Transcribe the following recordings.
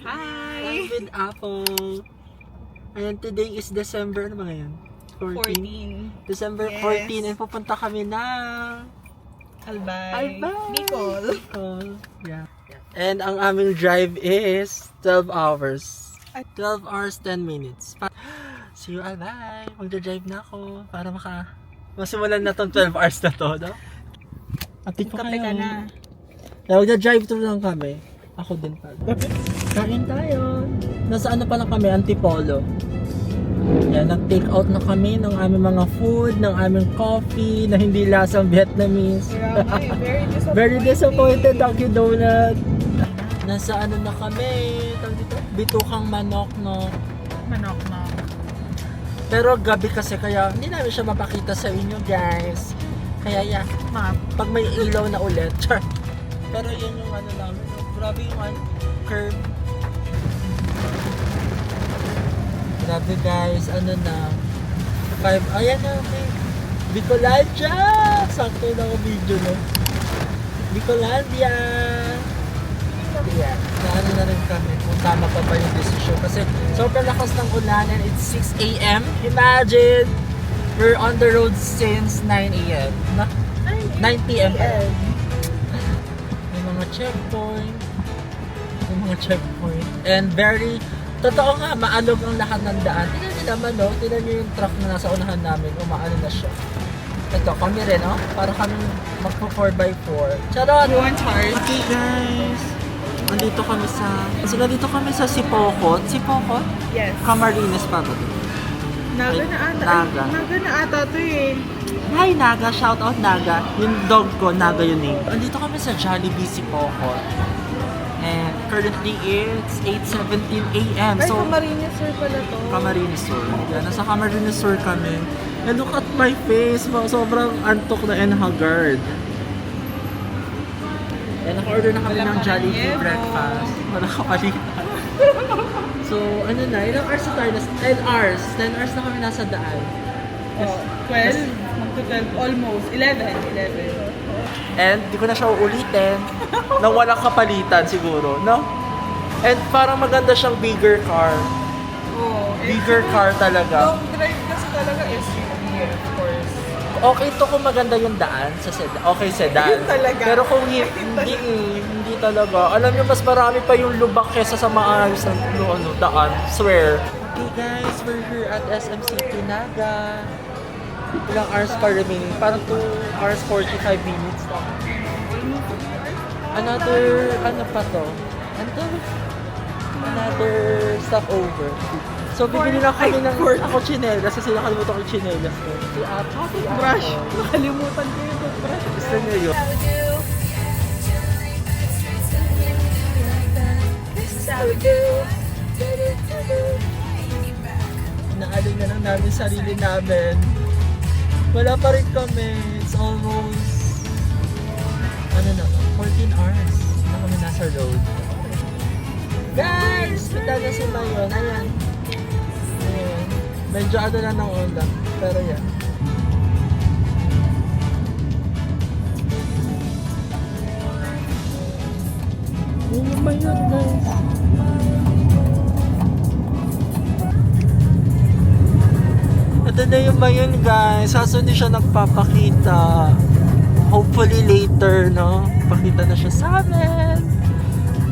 Hi! I'm with Apple. And today is December, ano ba ngayon? 14. December Yes. 14 and pupunta kami na Albay. Albay. Bicol. Yeah. And ang aming drive is 12 hours. 12 hours, 10 minutes. See you, Albay. Magdadrive na ako para masimulan na tong 12 hours na to, no? Atik pa Kape kayo. ka na. Magdadrive through lang kami. Ako din pala. Kain tayo. Nasa ano pa lang kami, Antipolo. Yan, nag-take out na kami ng aming mga food, ng aming coffee na hindi lasang Vietnamese. Very disappointed. Very disappointed, Dunkin' Donut. Nasa ano na kami, tawag dito, bitukang manok, no? Manok na. Pero gabi kasi kaya hindi namin siya mapakita sa inyo, guys. Kaya yeah, pag may ilaw na ulit. Pero yun yung ano namin, no? Grabe yung curve. Grabe guys, ano na 5, ayan na, okay. Bicolandia! Sakto na ako video, no? Bicolandia! Yeah, naano na rin kami kung tama pa ba yung decision. Kasi sobrang lakas ng ulan and it's 6 a.m. Imagine! We're on the road since 9 a.m. 9 p.m. May mga checkpoint. And very totoo nga, maalog ang lahat ng daan. Tignan nyo naman, no? Tignan nyo yung truck na nasa unahan namin. Umaano na siya. Ito, kami rin, no? Para kami magpo 4x4. Charot! You want hard? Okay, guys. Nandito kami sa Sipocot. Sipocot? Yes. Camarines pa ba? Naga na ata. Naga. Naga na ata to eh. Hi, Naga. Shout out, Naga. Yung dog ko, Naga yun eh. Nandito kami sa Jollibee Sipocot. And currently it's 8:17 a.m. Ay, So, Camarines Sur pala to. Camarines Sur. Yan, nasa Camarines Sur kami. And look at my face. Sobrang antok na and haggard. And naka-order na kami ng Jollibee breakfast. Wala kapalitan. So, ano na, ilang hours na tayo? 10 hours. 10 hours na kami nasa daan. Oh, 12. Magto-12. Almost. 11. And di ko na siya uulitin na walang kapalitan siguro, no? And parang maganda siyang bigger car. Oh, Bigger car talaga. Long drive kasi talaga SUV, of course. Okay to kung maganda yung daan sa sedan. Okay, sedan. Yun talaga. Pero kung hindi talaga. Alam niyo, mas marami pa yung lubak kesa sa maayos na daan. Swear. Okay guys, we're here at SM City Naga. Ilang hours pa remaining? Parang 2 hours 45 minutes na. Another, ano pa to? Another stopover. So, bibili lang kami ng ako chinelas kasi nakalimutan ko yung chinelas ko. Si Ate. Brush. Nakalimutan ko yung toothbrush. Gusto niyo yun? Inaalin na lang namin sarili namin. Wala pa rin kami. It's almost 14 hours na kami nasa road. Guys! Kita na si Mayon. Ayan. Medyo ano na ng ulam. Pero yan. Yun yung Mayon, guys. Ito na yung Mayon, guys. Kaso hindi siya nagpapakita. Hopefully later, no? Pakita na siya sa amin.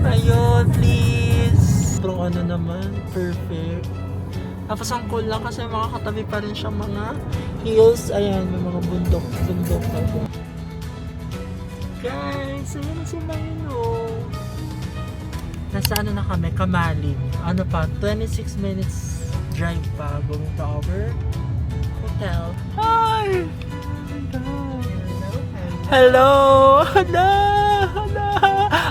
Ayun, please. Sobrang ano naman, perfect. Tapos ang cool lang kasi makakatabi pa rin siyang mga hills. Ayan, may mga bundok pa po. Guys, ayan na si Mayon. Nasa ano na kami, Kamalig. Ano pa, 26 minutes drive pa going to our hotel. Hi! Hello! Hello!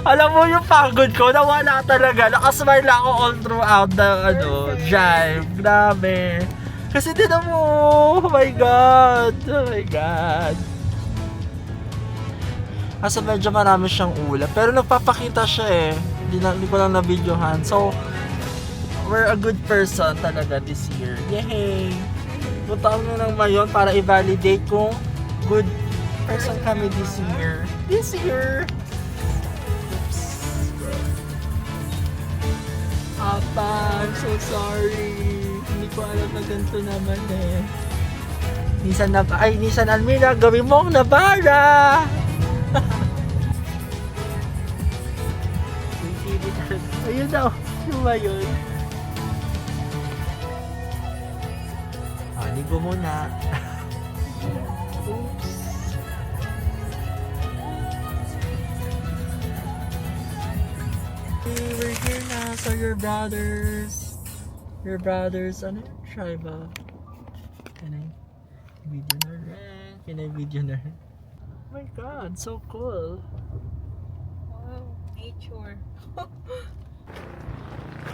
Alam mo yung pagod ko, nawala talaga. Nakasmile lang ako all throughout the drive. Grabe. Kasi tinan mo, oh my God. Oh my God. Kasi medyo marami siyang ulap. Pero nagpapakita siya eh. Hindi ko lang na-videohan. So, we're a good person talaga this year. Yay! Punta kami ng Mayon para i-validate kung good person kami this year. This year! Oops. I'm so sorry. Hindi ko alam na ganito naman eh. Nisan Almira, gawin mo ang nabara! Ayun daw, yung ba yun? Ligo muna. Oops. Hey, we're here na. So your brothers, ano yung tribe ba? Can I video na rin? Oh my god, so cool. Wow, nature.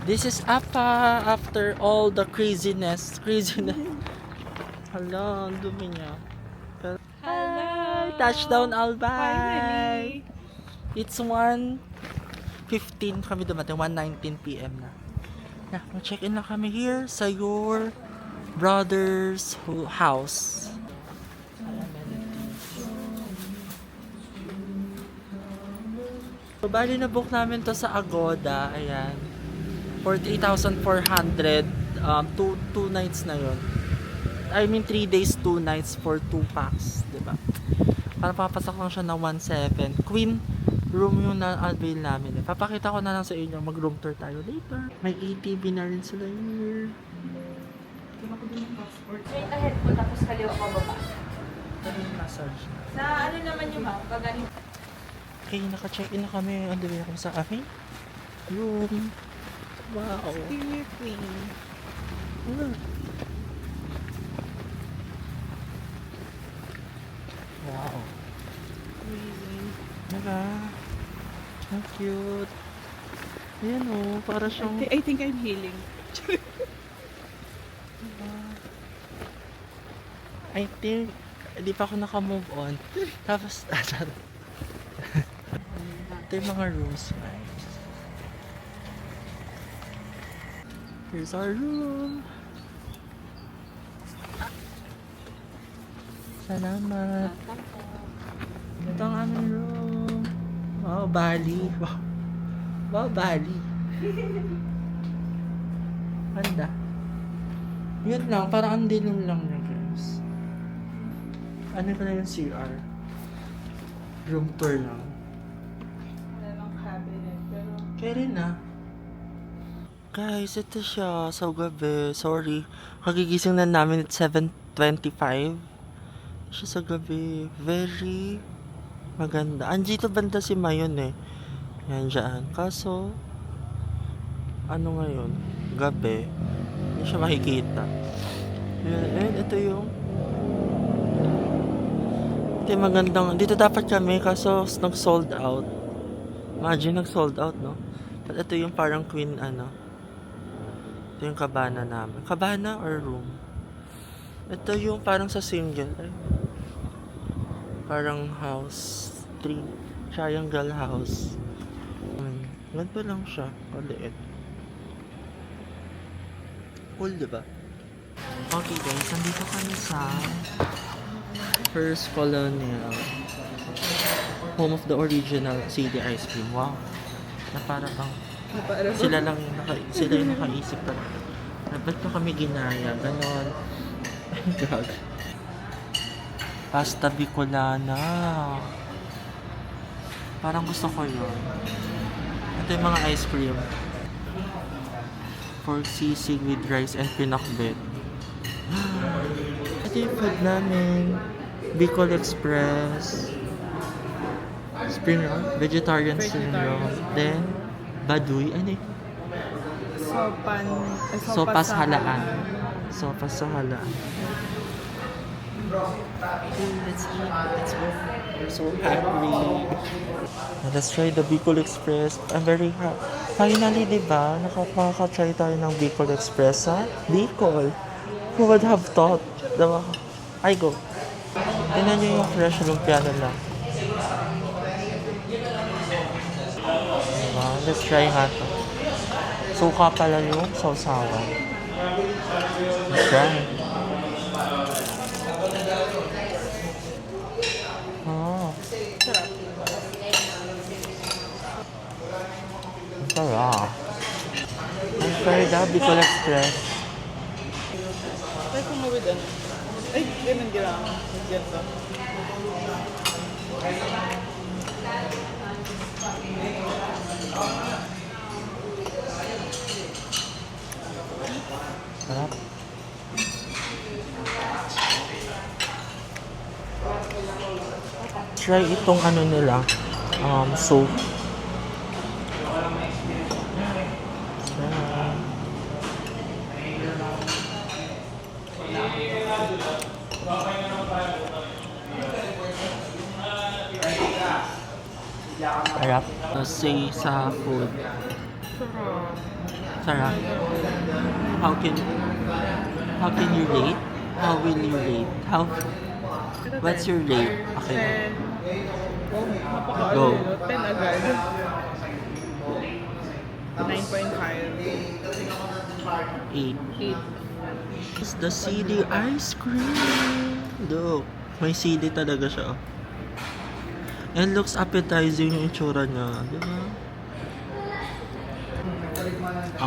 This is Appa after all the craziness. Hala, ang dumi niya. Hello! Touchdown Albay! Finally! It's 1:15 kami dumating, 1:19 PM na. Yeah, mag-check-in na kami here sa your brother's house. So, bali na book namin to sa Agoda. Ayan. For 3,400. 2 nights na yun. I mean 3 days, 2 nights for 2 packs. Diba? Para papasok lang siya ng 1,700. Queen room yung na-avail namin. Papakita ko na lang sa inyo. Mag-room tour tayo later. May ATV na rin sila here. Straight ahead po, tapos kaliwa pa baba. Ito yung massage. Sa ano naman yung ma'am? Pag ano? Okay, naka-check-in na kami. On the way ako sa aming room. Wow. Dear Queen. Wow. Amazing. Diba? Ang cute. Ayan o, para siyang... I think I'm healing. I think, hindi pa ako naka-move on. Tapos, ito yung mga rooms, guys. Here's our room. Salamat. Ito ang aming room. Wow, Bali. Wow, Bali. Ganda. Yun lang, parang ang dilim lang niya, guys. Ano pa na yung CR? Room tour lang. Wala lang cabinet, pero... Kaya na. Guys, ito siya sa gabi. Sorry. Kagigising na namin at 7:25. Siya sa gabi. Very maganda. Andito banda si Mayon eh. Yan dyan. Kaso, ano ngayon? Gabi. Hindi siya makikita. Yan. And ito yung magandang, dito dapat kami kaso nag-sold out. Imagine nag-sold out, no? But ito yung parang queen, ano. Ito yung cabana namin. Cabana or room? Ito yung parang sa single. Ay. Parang house. Triangle house. Ganito lang siya. Kaliit. Cool, diba? Okay guys, nandito kami sa First Colonial, home of the original CD ice cream. Wow. Na para bang sila lang yung nakaisip pa. Ba't pa kami ginaya? Ganon. Gag. Pasta Bicolana. Parang gusto ko yun. Ito yung mga ice cream. Pork sisig with rice and pinakbet. Ito yung food namin. Bicol Express. Spring roll. Vegetarian spring roll. Then, baduy. Ano eh? Sopas halaan. Sopas sa halaan. Okay, let's eat. Let's go. I'm so hungry. Let's try the Bicol Express. I'm very happy. Finally, diba? Nakaka-try tayo ng Bicol Express sa Bicol. Who would have thought? Diba? I go. Tingnan nyo yung fresh lumpia nila. Diba? Let's try nga to. Suka pala yung sausawan. Let's try. Oh. Sarap. Ang try the Bicol Express. Try ko mo with ano. Ay, ganun gila. Ganito. Sarap. Try itong ano nila, soup. Sarap. Sarap. Say sa food. Sarap. How can you rate? How will you rate? What's your rate? Okay. 10. Oh, napaka Go. 10 agad. 9.5. 8. 8. It's the CD ice cream. Look. May CD talaga siya. Oh. And looks appetizing yung itsura niya. Diba?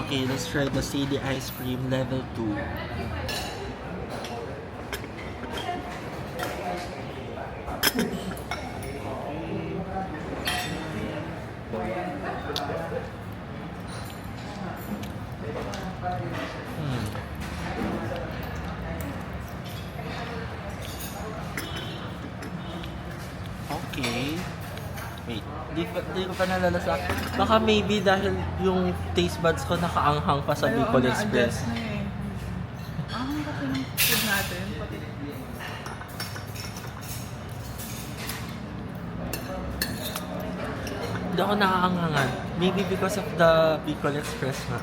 Okay, let's try the CD ice cream level 2. Okay. Wait, di ko pa nalalasa. Baka maybe dahil yung taste buds ko nakaanghang pa sa Bicol Express. Na eh. Kasi ng food natin. Pati Hindi ako nakaanghangan. Maybe because of the Bicol Express nga.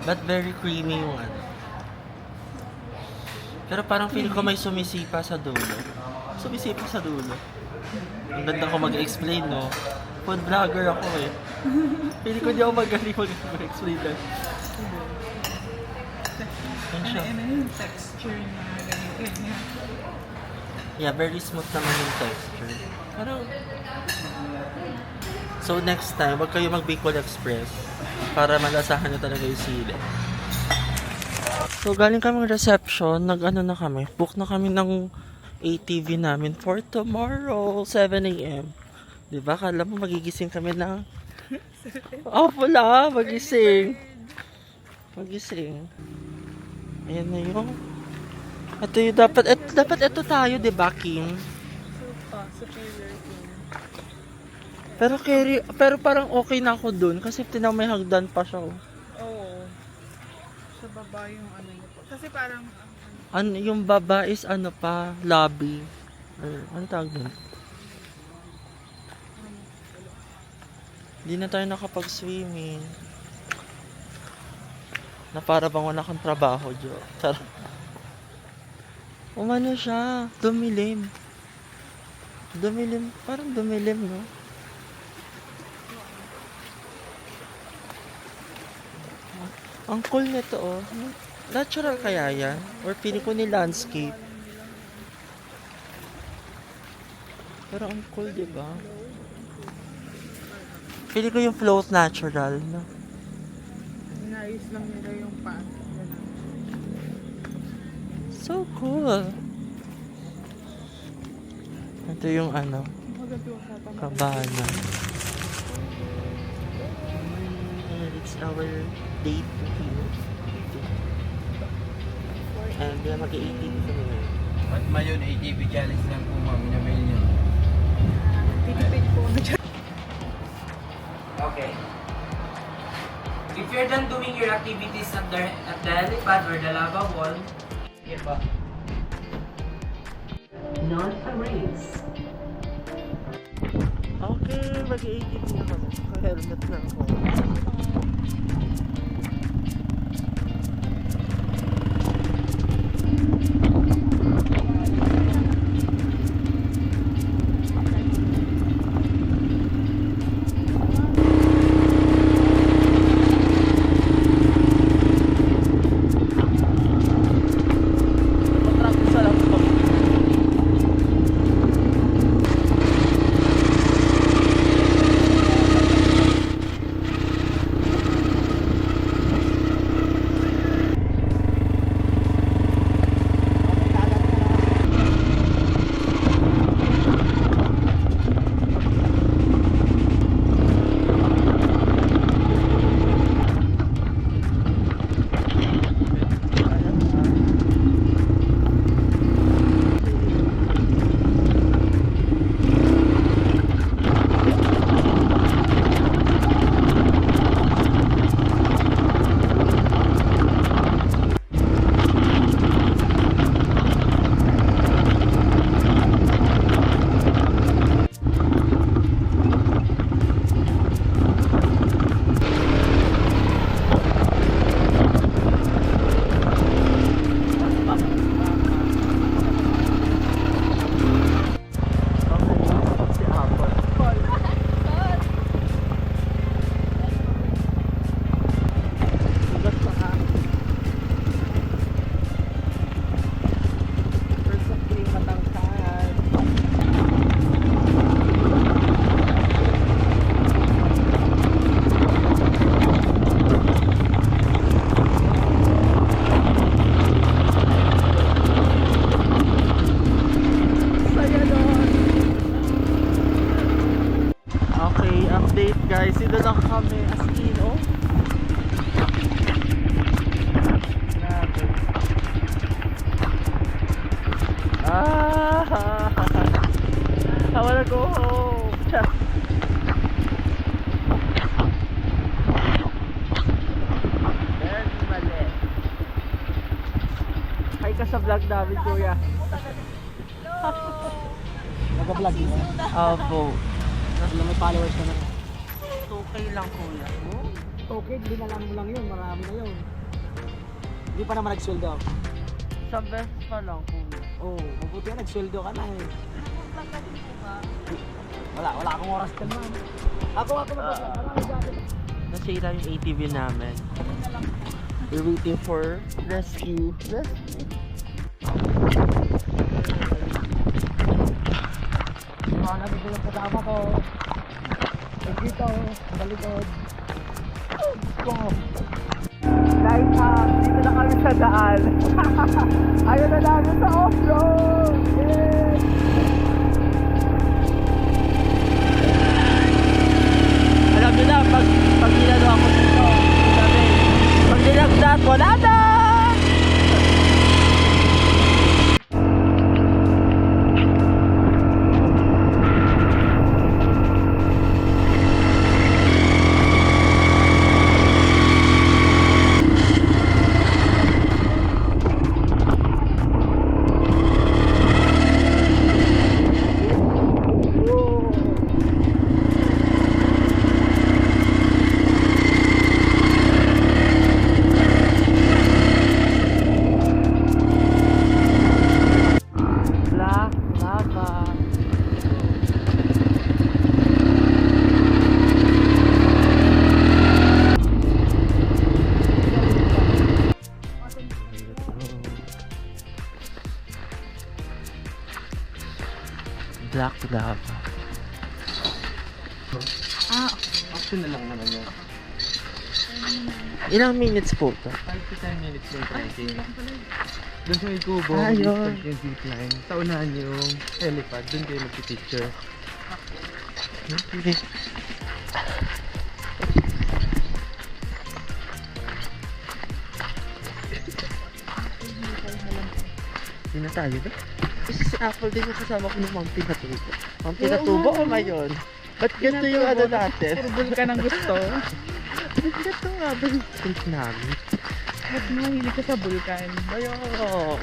But very creamy yung ano. Pero parang feeling ko may sumisipa sa dulo. Sumisipa sa dulo. Ang ganda ko mag-explain, no? Food vlogger ako eh. Feeling ko di ako magaling mag-explain na. Yan siya. ano yung texture niya. Ganyan. Yeah, very smooth naman yung texture. Parang... So next time, wag kayo mag-Bicol Express para malasahan nyo talaga yung sili. So galing kami reception, nag-ano na kami, book na kami ng ATV namin for tomorrow, 7 a.m. Diba? Kala mo magigising kami na... Oh, wala! Magising! Magising. Ayan na yung... Ito yung dapat ito tayo, diba, King? Superior king. Pero parang okay na ako dun kasi tinaw may hagdan pa siya. Oh. Oo. Sa baba yung ano niya po. Kasi parang... Ano, yung baba is ano pa, lobby. Or, ano tawag dun? Hindi na tayo nakapag-swimming. Na para bang wala kang trabaho, Jo. Charot. Umano siya, dumilim. Dumilim, parang dumilim, no? Ang cool nito, oh. Natural kaya yan? Or pili ko ni landscape? Pero ang cool, di ba? Pili ko yung float natural, no? Inayos lang nila yung path. So cool. Ito yung ano, Maganda yung usapan. cabana. And it's our date here. And mag-ATV kami ngayon. At mayon ATV challenge lang po ma'am, inabail niyo. Tinipid po na dyan. Okay. If you're done doing your activities at the helipad or the lava wall, here pa. Not a race. Okay, mag-ATV na kami. Ka-helmet lang ako. ka sa vlog namin, kuya. Nag-vlog mo? Opo. Ilang may followers ka na? 2K lang, kuya. Okay, binalang mo lang yun. Marami na yun. Hindi pa naman nagsweldo. Sa best pa lang, kuya. Oo, mabuti yan. Nagsweldo ka na eh. Wala akong oras ka naman. Ako mag-vlog. Marami dati. Nasira yung ATV namin. We're waiting for rescue. Mga nagbibilang kasama ko. Dito, sa likod. Guys, dito na kami sa daan. Ayun na namin sa off-road! Yay! Alam nyo na, pag ginano ako dito, sabi, pag nilagdat, wala na! Lava. Black lava. Option na lang naman yun. Ilang minutes po to? 5 to 10 minutes yung trekking. Doon sa may kubo, Ayun. mag-start yung zipline. Sa unahan yung helipad, doon kayo magpipicture. Okay. Hindi na tayo ba? Kasi si Apple din yung kasama ko ng Mount Pinatubo. Mount Pinatubo o ngayon? Ba't ganito yung ano natin? Puro ka ng gusto. Ganito nga ba yung state namin? Ba't mahilig ka sa bulkan? Ayoko.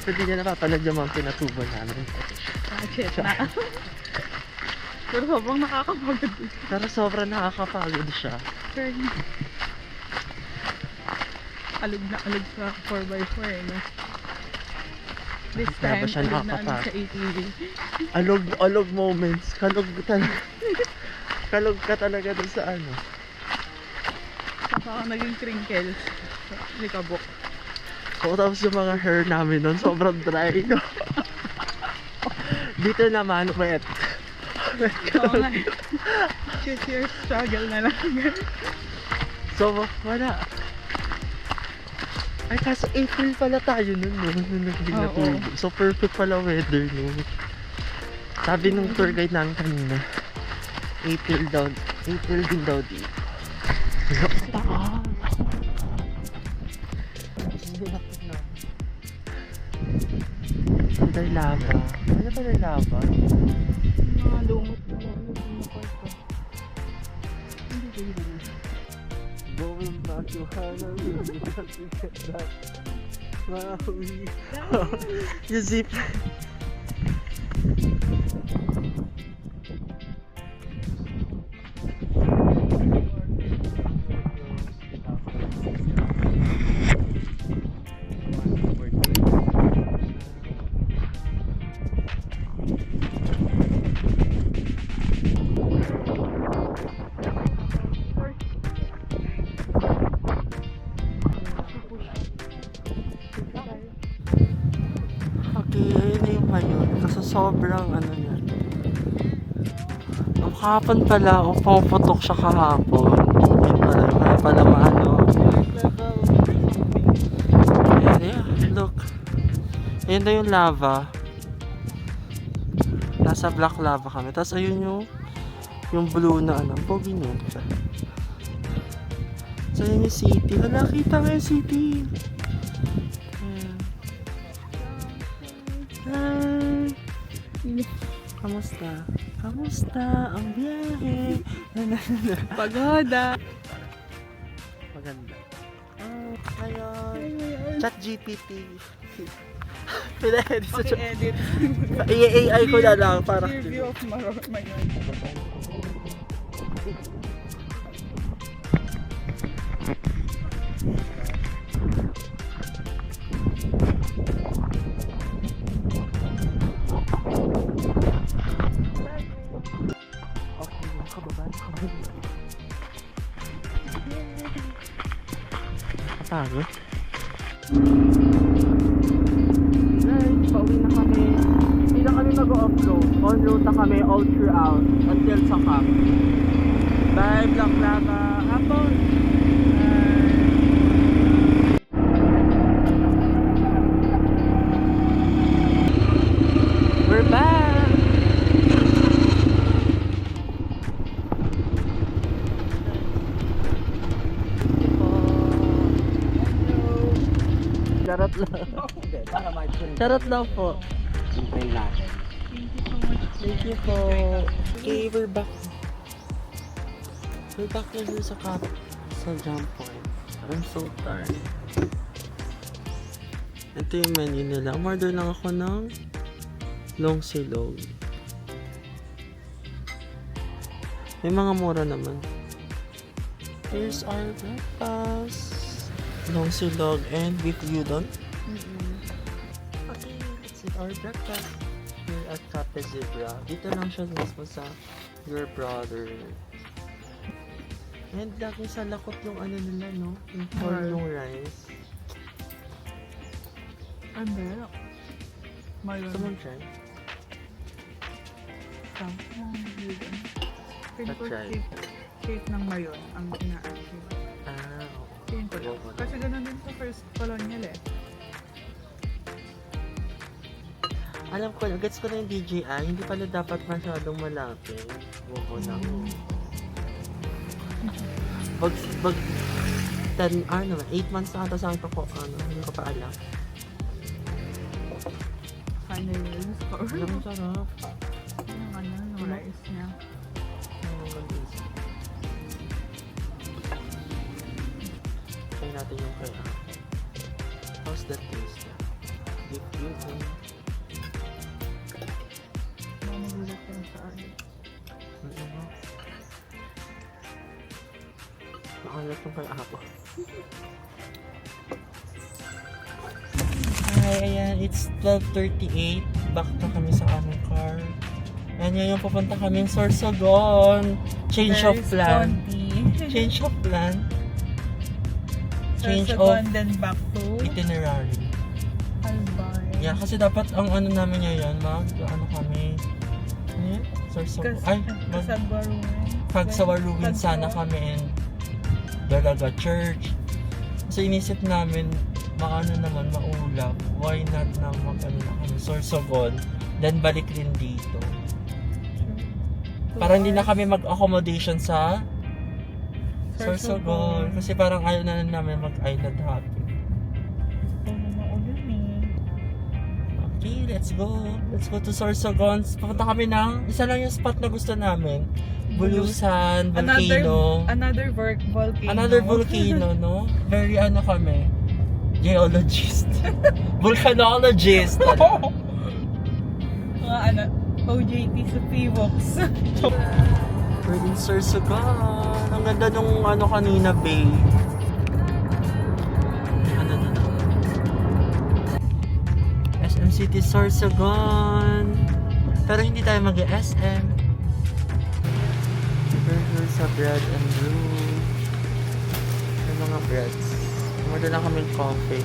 So di niya napapanood yung Mount Pinatubo namin. Ah, shit na. Pero sobrang nakakapagod. Pero sobrang nakakapagod siya. Alog na alog sa 4x4 eh, no? This Kaya ba time, siya alog na alog nakakapagod? sa ATV. Alog moments. Kalog talaga. Kalog ka talaga dun sa ano. Saka ako naging crinkles. Likabok. So, tapos yung mga hair namin nun, sobrang dry. No? Dito naman, wet. Oo nga eh. Choose your struggle na lang. So, wala. Ay, kaso April pala tayo nun, no? Nung naging Oo. natubo. So, perfect pala weather, no? Sabi nung tour guide namin kanina, April din daw dito. Taas! Hindi nakit na. Ito tayo lava. Ano pala yung lava? Mga lumot na lang yung part ko. Going back to Halloween because we get that Maui. You zip. Okay, ayun na yung ngayon. Kasi sobrang ano niya. Ang kahapon pala, o pumuputok siya kahapon. Yun pala, kaya pala maano. Ayan, yeah, look. Ayun na yung lava. Nasa black lava kami. Tapos ayun yung blue na ano. Pogi niya. So ayun yung city. Wala, kita nga yung city. Ayan. Hi! Kamusta? Kamusta ang biyahe? Pagoda. Maganda. Ngayon. Chat GPT. Pina-edit sa chat. Paki-edit. I-AI ko na lang para. Clear view of Mayon. Okay, yung kababa. Kapagod. Guys, pauwi na kami. Hindi na kami mag-off-road. On-road na kami all throughout until sa camp. Bye, Black Lava. Hapon! We're back! Charot lang. Charot lang po. Thank you po. Okay, we're back. We're back na dun sa camp. Sa jump point. I'm so tired. Ito yung menu nila. Umorder lang ako ng long silog. May mga mura naman. Here's our breakfast. Long silog and beef udon. Okay, let's eat our breakfast here at Cafe Zebra. Dito lang siya mismo sa Your Brother. And lagi sa lakot yung ano nila, no? Yung corn, yung rice. Ang meron. Mayon. Someone try? Pin ko Try. shape ng mayon ang ina-achieve. Ah, Pin ko lang. Kasi ganun din sa first colonial eh. alam ko, gets ko na yung DJI, hindi pala dapat masyadong malapit. Bobo na ako. Pag 10, 8 months na ata sa akin ko, hindi ko pa alam. Sana yung score. Ang sarap. Yung rice niya. Try natin yung kaya. How's that taste? Beef udon. Mamugulat ka sa akin. Nakalat yung kaya ako. Hi, ayan. It's 12:38. Back na kami sa aming car. Ayan, ngayon pupunta kaming Sorsogon. Change of plan. Change of plan. Change of then back to itinerary. Albay. Yeah, kasi dapat ang ano namin ngayon, ano kami, ano yun? Sorsogon. Ay, Pagsawaruin sana kami and Dalaga Church. So inisip namin, maano naman, maulap. Why not na mag-ano na kami, Sorsogon, then balik rin dito. Para hindi na kami mag-accommodation sa Sorsogon. Kasi parang ayaw na namin mag-island hopping. Okay, let's go. Let's go to Sorsogon. Pupunta kami ng, isa lang yung spot na gusto namin. Bulusan, volcano. Another volcano. Another volcano, no? Very ano kami, geologist. Volcanologist. Mga ano, OJT sa PVOX. We're in Sorsogon. Ang ganda nung ano kanina, bay. Ano na? SM City Sorsogon. Pero hindi tayo mag-SM. Burger sa bread and brew. May mga breads. Order lang kaming coffee.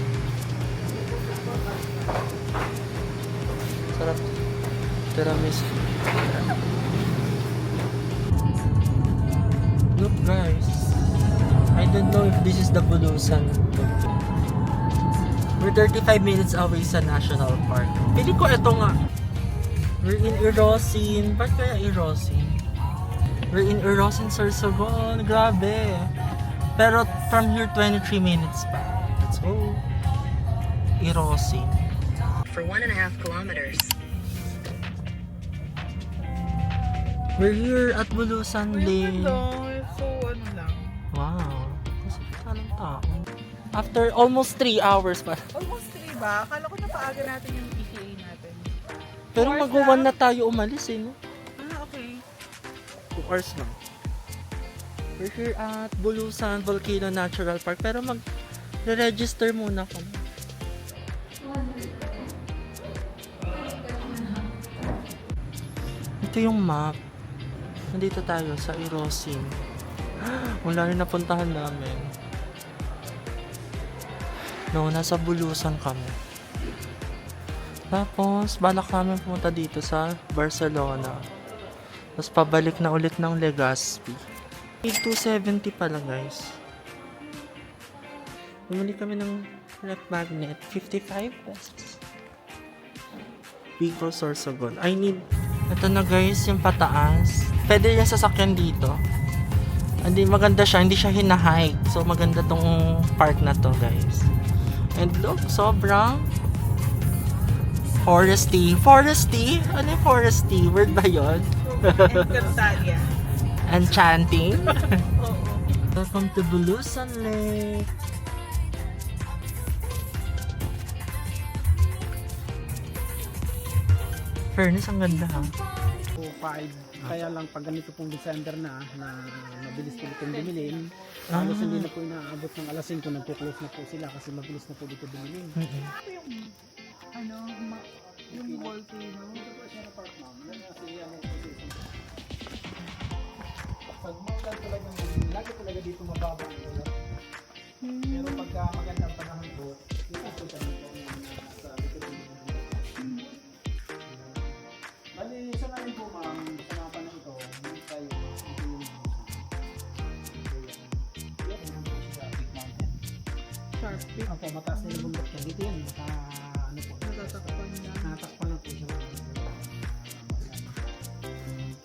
Sarap. Tiramisu. Look guys, I don't know if this is the Bulusan. We're 35 minutes away sa National Park. Pili ko ito nga. We're in Erosin. Ba't kaya Erosin? We're in Erosin, Sorsogon. Grabe. Pero from here 23 minutes pa. Let's go. Erosin. For 1.5 kilometers. We're here at Bulusan Lake. So ano lang. Wow. Kasi walang tao. After almost 3 hours pa. Almost 3 ba? Akala ko napaaga natin yung ETA natin. Pero 2 hours mag-1 lang? na tayo umalis eh, no? Ah, okay. 2 hours lang. We're here at Bulusan Volcano Natural Park. Pero mag-register muna kami. Ito yung map. Nandito tayo sa Irosin. Wala rin napuntahan namin. No, nasa Bulusan kami. Tapos, balak namin pumunta dito sa Barcelona. Tapos, pabalik na ulit ng Legazpi. 270 pala, guys. Bumili kami ng ref magnet. 55 pesos. Big Sorsogon. I need... Ito na, guys, yung pataas. Pwede yung sasakyan dito. Hindi, maganda siya. Hindi siya hinahike. So, maganda tong park na to, guys. And look, sobrang foresty. Foresty? Ano yung foresty? Word ba yun? Encantadia. Enchanting? Oo. Welcome to Bulusan Lake. Fairness, ang ganda ha. 5. Kaya lang pag ganito pong December na mabilis po itong bumilin, halos hindi na po inaabot ng alas 5, nagpo-close na po sila kasi mabilis na po dito bumilin. Ano, yung volcano. Pag maulan talaga, lagi talaga dito mababa ang ulan. Pero pagka magandang panahon po, dito po kami po sa dito po. Bali, sa ngayon po ma'am, sa mga panahon ito, hindi tayo Sharp Peak. Opo, mataas na yung bundok niya. Dito yan, ano po, Natatakpan na. natatakpan lang po siya.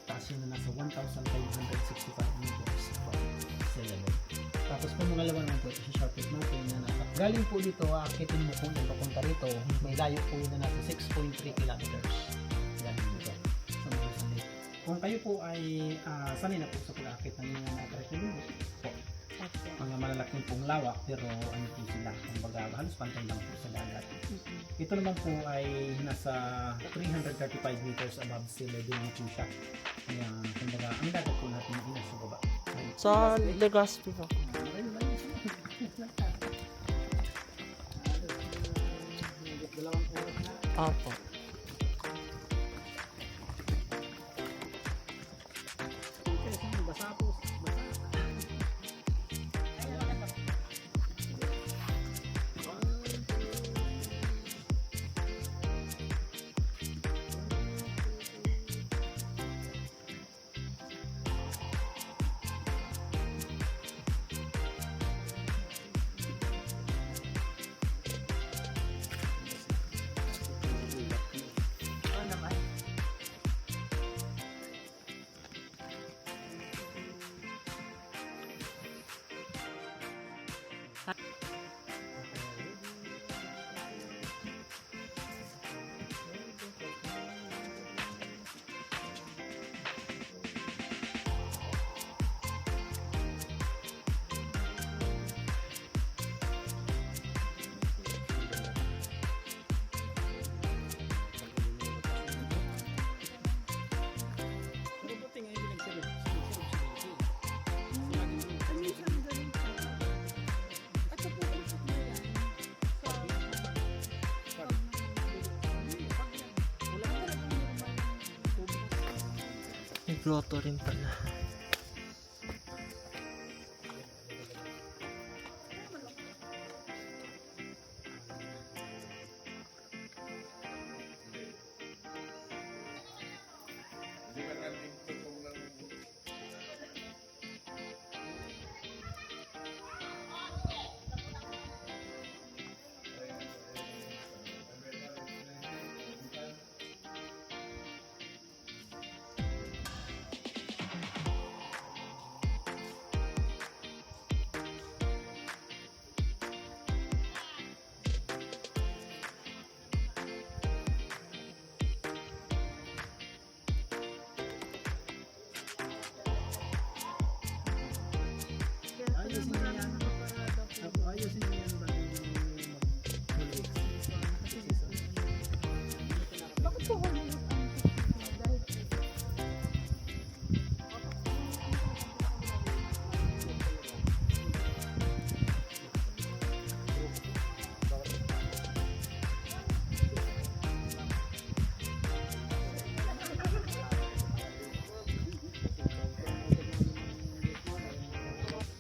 Taas yun na nasa 1,565 meters sa level. Tapos po mga lawan naman po, ito sa Sharp Peak natin na nasa. Galing po dito, akitin mo po yung papunta rito, may layo po yun na nasa 6.3 kilometers. Galing dito. Sa mga sanay. Kung kayo po ay sanay na po sa pag-akit ng mga na-trekking po, mga malalaking pong lawak pero ano po sila, kumbaga halos pantay lang po sa dagat. Ito naman po ay nasa 335 meters above sea level po siya. Kaya kumbaga ang dagat po natin ay nasa baba. Sa Legazpi ko. Dalawang oras na. Apo. Basa po. May grotto rin pala.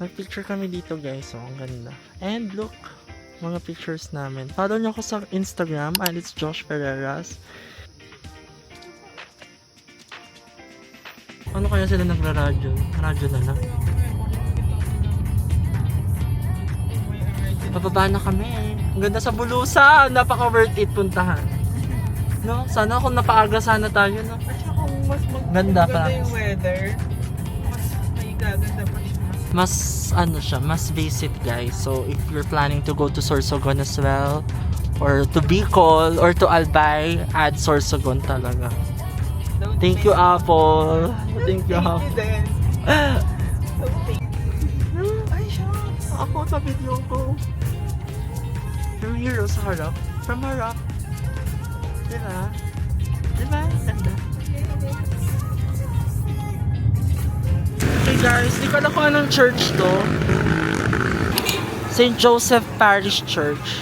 Nag-picture kami dito guys, so ang ganda. And look, mga pictures namin. Follow nyo ako sa Instagram, and it's Josh Ferreras. Ano kaya sila nagra-radyo? Radyo na lang. Pababa na kami. Ang ganda sa Bulusan. Napaka worth it puntahan. No? Sana kung napaaga sana tayo, no? At saka kung mas Ganda maganda pa. yung weather, mas may gaganda pa siya. Mas ano siya, mas visit guys. So if you're planning to go to Sorsogon as well, or to Bicol, or to Albay, add Sorsogon talaga. Thank you, Apple. Thank you, Apple. Then, ay, shucks. Ako sa video ko. From here, sa harap. From harap. Diba? Diba? Ganda. Okay guys, di ko alam kung anong church to. St. Joseph Parish Church.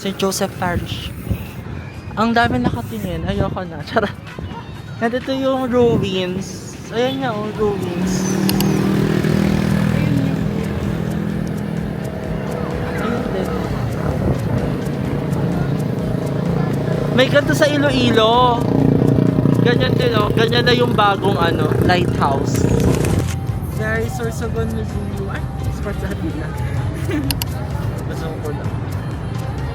St. Joseph Parish. Ang dami nakatingin. Ayoko na. Charot. Nandito yung ruins. Ayan nga, oh, ruins. Ayun din. May ganito sa Iloilo. Ganyan din, oh. Ganyan na yung bagong, lighthouse. Very Sorsogon Museum. Ay, sports natin na. Gusto ko lang.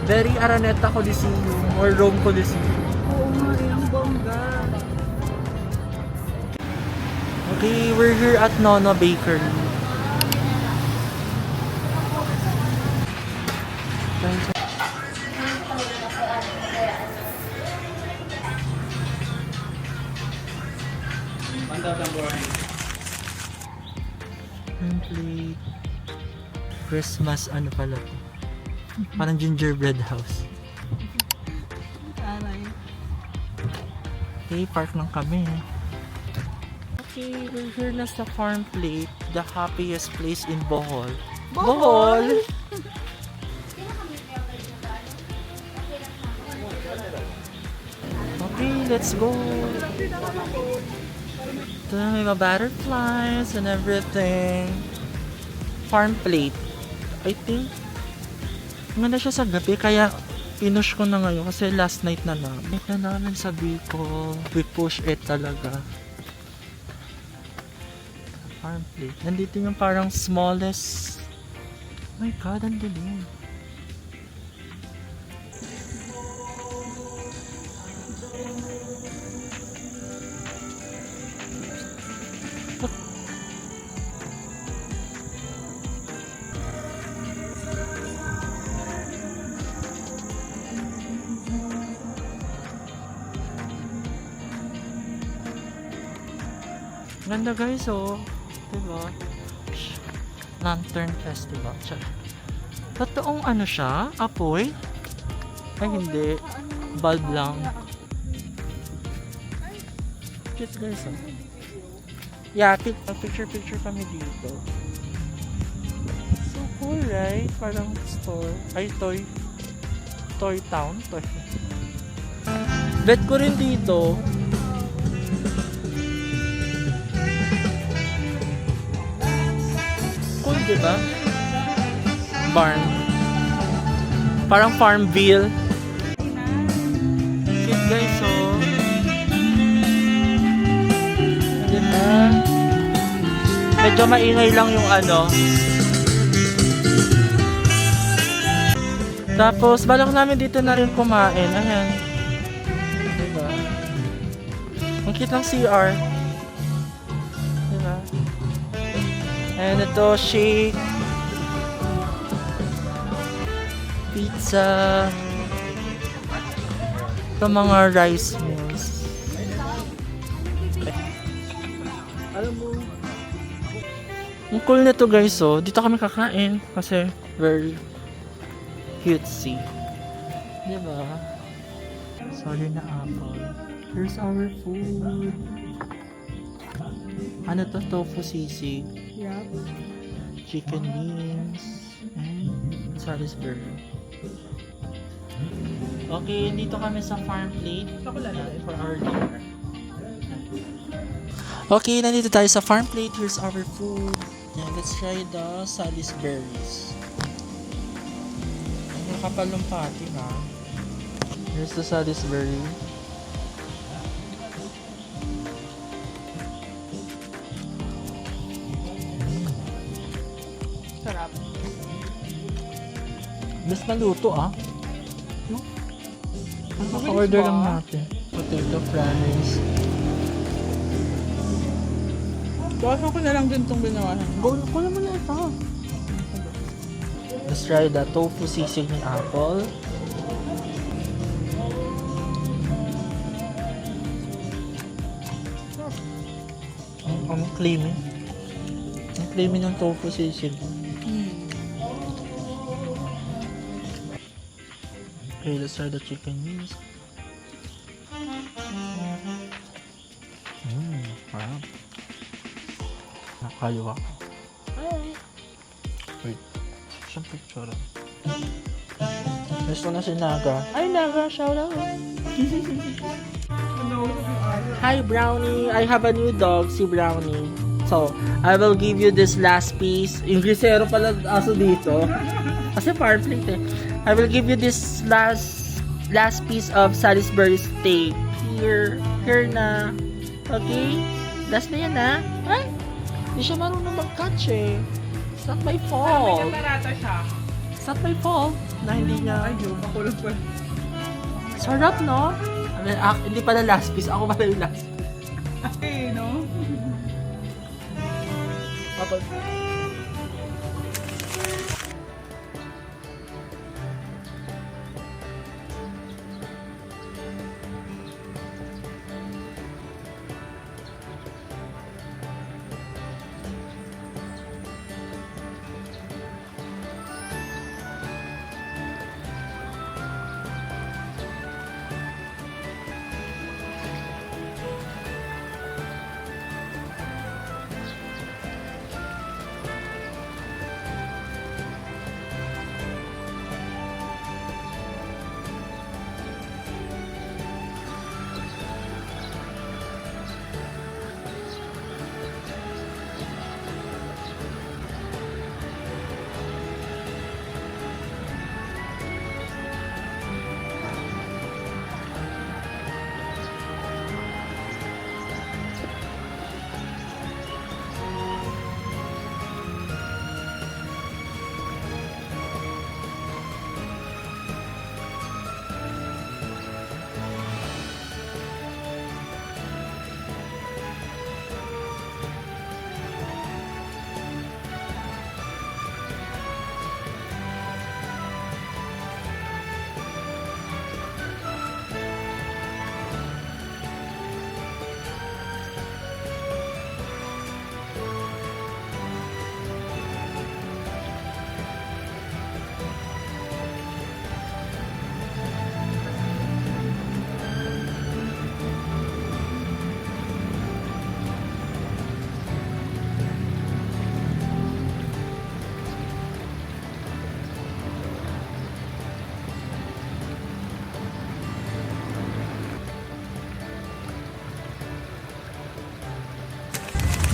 Very Araneta Coliseum or Rome Coliseum. Oo nga, yung bongga. Okay, we're here at Nono Bakery. Template. Christmas, ano pala to? Parang gingerbread house. Aray. Okay, park lang kami. Okay, we're here na sa Farm Plate, the happiest place in Bohol. Bohol! Okay, let's go! Ito na may mga butterflies and everything. Farm Plate. I think, maganda siya sa gabi, kaya pinush ko na ngayon kasi last night na namin. Night na namin sa Bicol. We push it talaga. Farm Plate. Nandito yung parang smallest. Oh my God, ang dilim. Ganda guys, oh. Diba? Lantern Festival. Totoong ano siya? Apoy? Ay, hindi. Bulb lang. Cute guys, oh. Yeah, picture kami dito. So cool, right? Parang store. Ay, Toy Town. Bet ko rin dito. Cool, diba? Barn. Parang Farmville. Cute guys, oh. Diba? Medyo maingay lang yung ano. Tapos, balak namin dito na rin kumain. Ayan. Diba? Ang cute ng CR. Diba? And ito, shake. Pizza. Ito mga rice meals. Alam mo, ang cool na to guys, oh. Dito kami kakain kasi very cutesy. Diba? Sorry na apple. Here's our food. Ano to? Tofu sisig. Yup. Chicken wings. And Salisbury. Okay, dito kami sa Farm Plate for our dinner. Okay, nandito tayo sa Farm Plate. Here's our food. Yeah, let's try the Salisbury's. Ang nakapal ng pati ha. Here's the Salisbury. Sarap. Mas maluto ah. No? Mabilis Order ba? lang natin. Potato fries. Bawasan ko na lang din itong binawasan. Ko naman na ito. Let's try the tofu sisig ni Apple. Ang creamy. Ang creamy ng tofu sisig. Okay, let's try the chicken wings. Wow. Nakaliwa. Wait. Saan picture? Gusto na si Naga. Ay, Naga, shout out. Hi, Brownie. I have a new dog, si Brownie. So, I will give you this last piece. Yung grisero pala aso dito. Kasi far plate eh. I will give you this last piece of Salisbury steak. Here na. Okay? Last na yan ha. Ay! Hindi siya marunong mag-catch eh. It's not my fault. Barata siya. It's not my fault na hindi niya. Ay, yun. Makulog pa. Sarap, no? Hindi pala last piece. Ako pala yung last. Ay, no?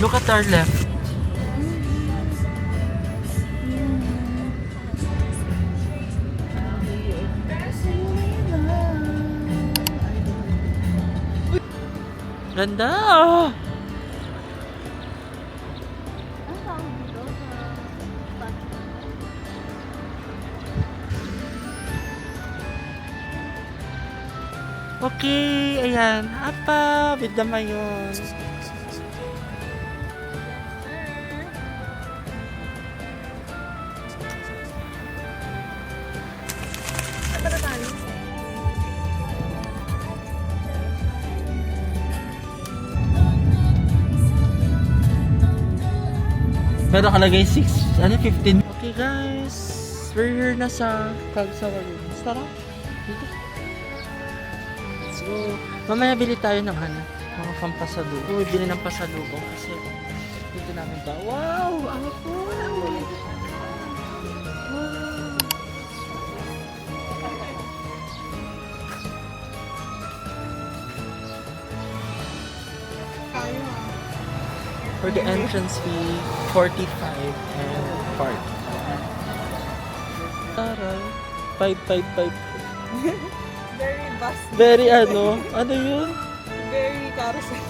Look at our left. Ganda! Okay, ayan. Apa, with the mayon. Pero nakalagay 6, 15. Okay guys, we're here na sa Kagsawa Rooms. Tara, dito. Let's go. Mamaya bili tayo ng mga pampasalubo. Uy, bili ng pasalubo kasi dito namin ba. Wow! Ang cool! Wow! For the entrance fee, 45 and park. Taray. 555. Very vast. Very ano yun? Very carousel.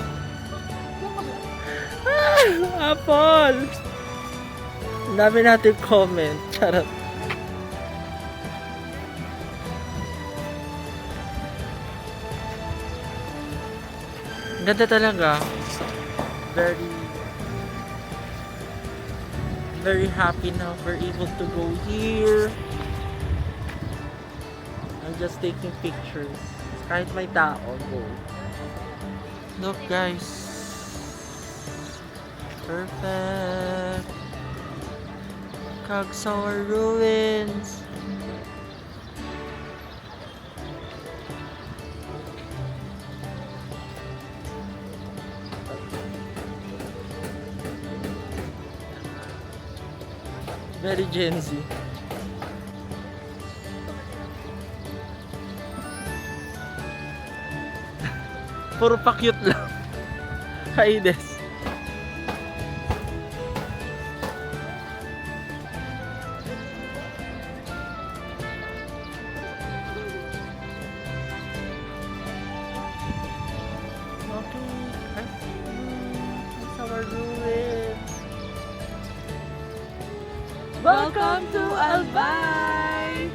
Apple! Ang dami natin comment. Charot. Ang ganda talaga. Very happy now we're able to go here. I'm just taking pictures. Kahit may tao, go. Look guys. Perfect. Kagsawa ruins. Very Gen Z. Puro pa cute lang. Kaides. Welcome to Albay!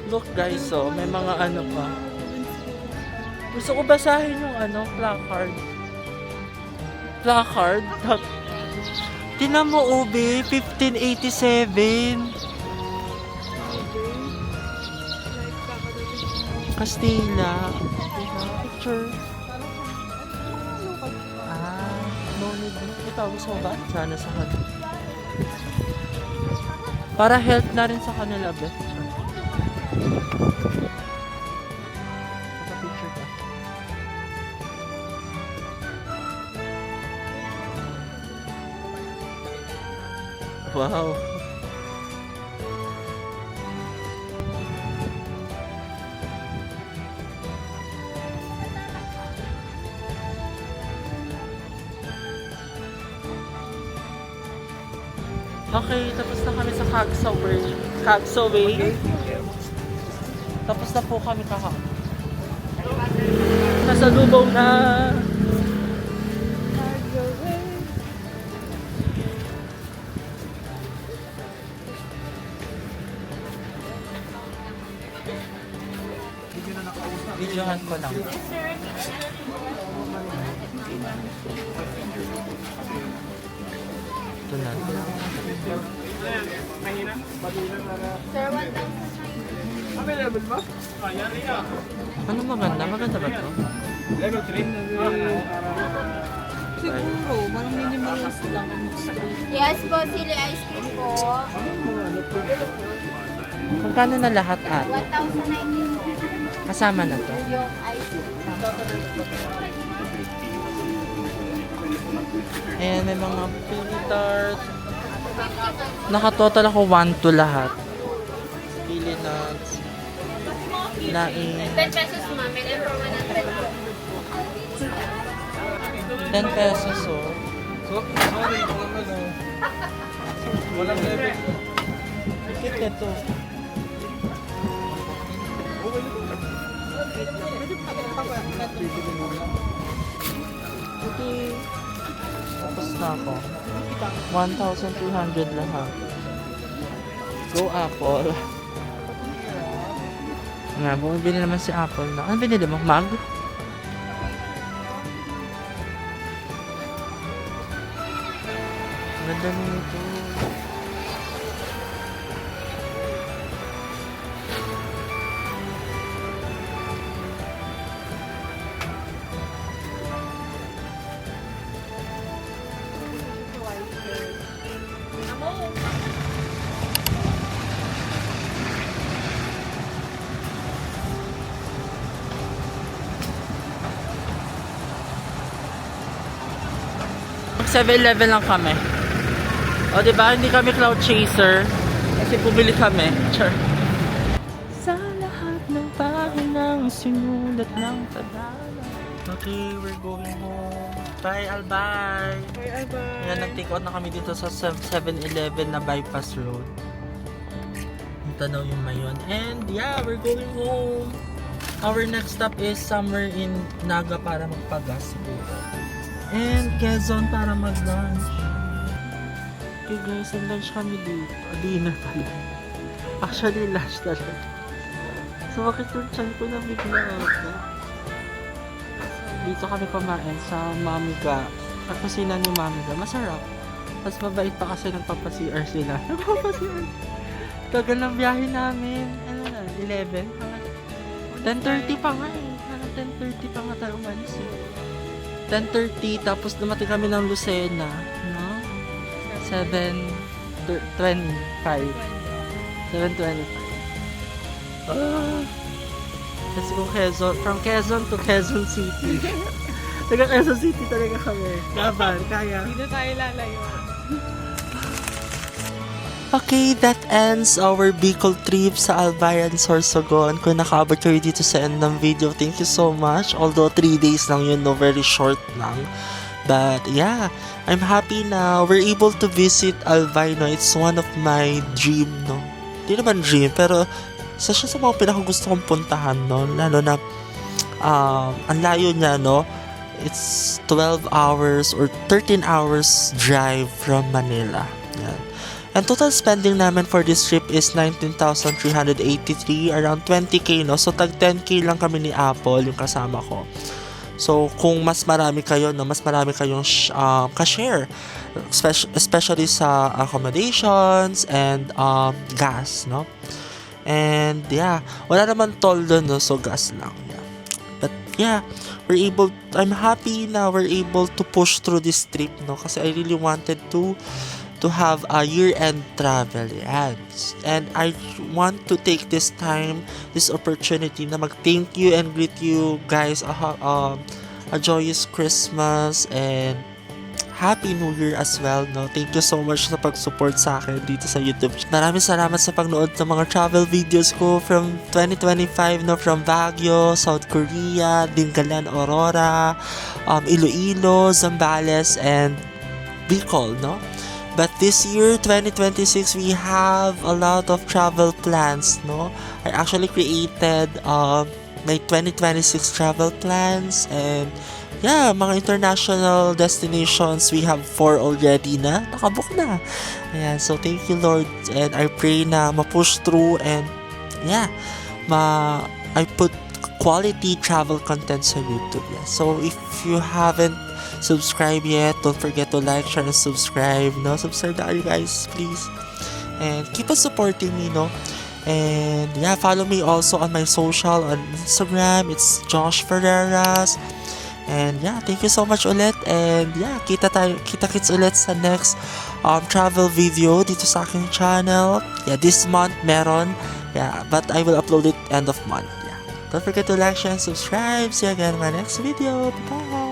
Look guys, so may mga ano pa. Gusto ko basahin yung placard. Placard? Tinan mo, Ube, 1587. Castilla. Picture. No need. Ikaw, gusto mo ba? Sana sa kanila. Para health na rin sa kanila, bet. Picture ka. Wow. Okay, tapos na kami sa Cagsaway. Tapos na po kami nasa Lubong na. Videohan ko lang. Ito na. Ano maganda? Maganda ba ito? Siguro, parang minimalist lang. Yes po, sili ice cream po. Magkano na lahat 1,090 Kasama na to? yung ice cream. Ayan, may mga pili tart. Nakatotal ako 1 to lahat. Pili nuts. Laing. 10 pesos ma'am, may for 100. 10 pesos oh. Sorry, walang level. Bakit ito? Okay. Tapos na ako. 1,200 lahat. Go Apple. Nga, bumibili naman si Apple na. Ano binili mo? Mag? Ganda nito. Mag 7-Eleven lang kami. O diba, hindi kami cloud chaser. Kasi bumili kami. Char. Sa lahat ng pahinang sinulat ng padala. Okay, we're going home. Bye, Albay! Bye, bye. Ayan, nag-take out na kami dito sa 7-Eleven na bypass road. Yung tanaw yung mayon. And yeah, we're going home. Our next stop is somewhere in Naga para magpagas siguro. And Quezon para mag-lunch. Okay guys, ang lunch kami dito. Dinner pala. Actually, lunch talaga. So, bakit yung chan ko na bigla ako? Dito kami kumain sa Mamiga. Sa kusina ni Mamiga. Masarap. Mas mabait pa kasi nagpapa-CR sila. Nagpapa-CR. Tagal ng biyahe namin. Ano na? 11? 10:30 pa nga eh. 10:30 pa nga tayo umalis eh. 10:30 tapos dumating kami ng Lucena. No? 7:25. 7:25. Let's go Quezon. From Quezon to Quezon City. Taga Quezon City talaga kami. Laban, kaya. Dito tayo lalayo. Okay, that ends our Bicol trip sa Albayan, Sorsogon. Kung nakaabot kayo dito sa end ng video, thank you so much. Although 3 days lang yun, no, very short lang. But yeah, I'm happy na we're able to visit Albay, no. It's one of my dream, no. Hindi naman dream, pero isa siya sa mga pinakagusto kong puntahan, no. Lalo na, ang layo niya, no. It's 12 hours or 13 hours drive from Manila. Yan. And total spending namin for this trip is 19,383, around 20k, no? So, tag 10k lang kami ni Apple, yung kasama ko. So, kung mas marami kayo, no? Mas marami kayong ka-share. Especially sa accommodations and gas, no? And, yeah, wala naman toll dun, no? So, gas lang, yeah. But, yeah, I'm happy na we're able to push through this trip, no? Kasi I really wanted to have a year-end travel, yes. And I want to take this opportunity na mag-thank you and greet you guys a joyous Christmas and Happy New Year as well, no? Thank you so much sa pag-support sa akin dito sa YouTube. Maraming salamat sa pagnood ng mga travel videos ko from 2025, no? From Baguio, South Korea, Dingalan, Aurora, Iloilo, Zambales, and Bicol, no? But this year, 2026, we have a lot of travel plans, no? I actually created my 2026 travel plans and yeah, mga international destinations, we have 4 already na nakabook na. Ayan, so thank you Lord and I pray na ma-push through and yeah, I put quality travel content sa YouTube. Yeah. So if you haven't subscribe yet, don't forget to like, share, and subscribe, no? Subscribe na kayo guys, please. And keep on supporting me, no? And yeah, follow me also on my social, on Instagram, it's Josh Ferreras. And yeah, thank you so much ulit. And yeah, kita-kits ulit sa next travel video dito sa aking channel. Yeah, this month meron. Yeah, but I will upload it end of month. Yeah. Don't forget to like, share, and subscribe. See you again in my next video. Bye!